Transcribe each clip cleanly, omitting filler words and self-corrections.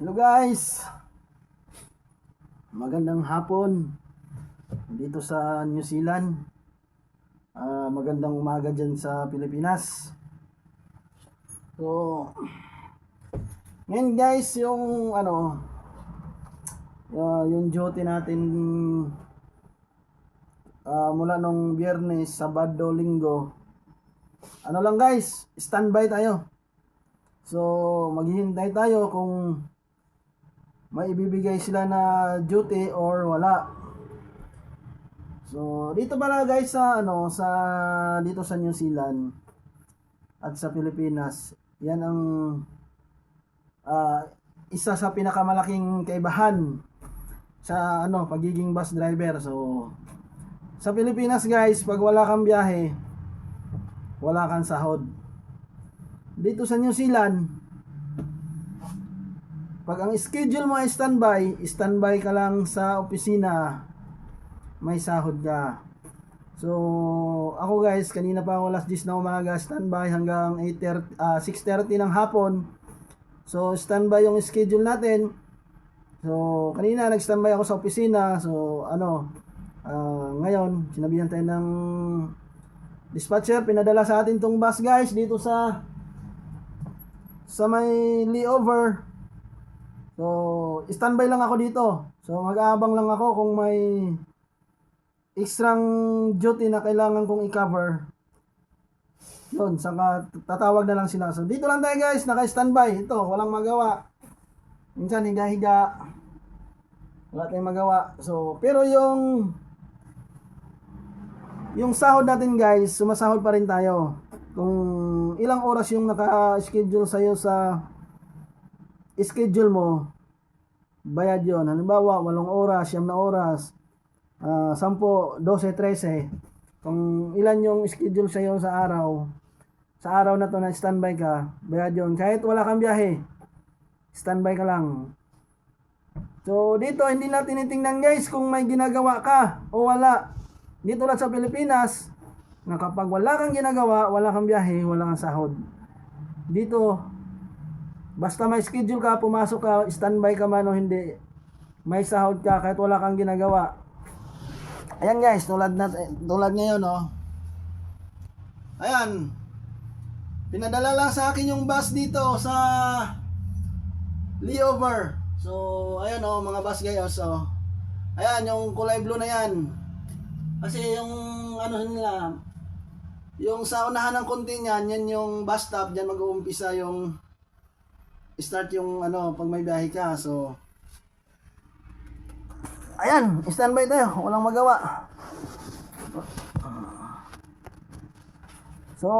Hello guys, magandang hapon dito sa New Zealand. Magandang umaga dyan sa Pilipinas. So ngayon guys, yung yung duty natin mula nung Biyernes, Sabado, Linggo, lang guys, standby tayo. So maghihintay tayo kung may ibibigay sila na duty or wala. So dito pala guys sa dito sa New Zealand at sa Pilipinas, yan ang isa sa pinakamalaking kaibahan sa pagiging bus driver. So sa Pilipinas guys, pag wala kang biyahe, wala kang sahod. Dito sa New Zealand, pag ang schedule mo ay standby ka lang sa opisina, may sahod ka. So ako guys, kanina pa ako alas 10 na umaga standby hanggang 6:30 ng hapon. So standby yung schedule natin. So kanina nag-standby ako sa opisina. So ngayon sinabihan tayo ng dispatcher, pinadala sa atin tong bus guys dito sa may layover. So standby lang ako dito. So mag-aabang lang ako kung may extrang duty na kailangan kong i-cover. Yun, saka tatawag na lang sila. So dito lang tayo guys, naka-standby. Ito, walang magawa. Minsan higa-higa, wala tayong magawa. So pero yung sahod natin guys, sumasahod pa rin tayo. Kung ilang oras yung naka-schedule sa'yo sa schedule mo, bayad yun. Halimbawa 8 oras, 9 oras, 10, 12, 13, kung ilan yung schedule sa'yo sa araw na to na standby ka, bayad yun. Kahit wala kang biyahe, standby ka lang. So dito hindi na tinitingnan guys kung may ginagawa ka o wala. Dito lang sa Pilipinas, na kapag wala kang ginagawa, wala kang biyahe, wala kang sahod. Dito, basta may schedule ka, pumasok ka, standby ka man o hindi, may sahod ka kahit wala kang ginagawa. Ayan guys, tulad ngayon ayan, pinadala lang sa akin yung bus dito sa layover. So ayan mga bus guys, ayan yung kulay blue na yan. Kasi yung nila, yung sa unahan ng konti niyan, yan yung bus stop, diyan mag-uumpisa yung start yung pag may biyahe ka. So ayan, standby tayo, walang magawa. So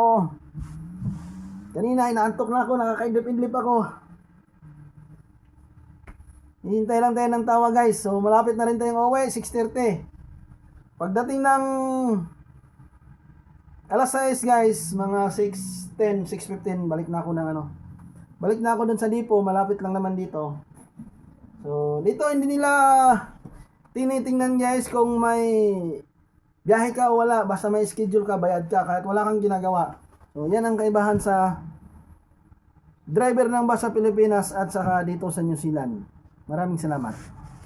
kanina inaantok na ako, nakakaidlip-idlip ako. Hihintay lang tayo ng tawa guys. So malapit na rin tayong uwi, 6:30. Pagdating ng alas 6 guys, mga 6:10, 6:15, balik na ako dun sa depo, malapit lang naman dito. So dito hindi nila tinitingnan guys kung may biyahe ka o wala, basta may schedule ka, bayad ka kahit wala kang ginagawa. So yan ang kaibahan sa driver ng bus sa Pilipinas at saka dito sa New Zealand. Maraming salamat.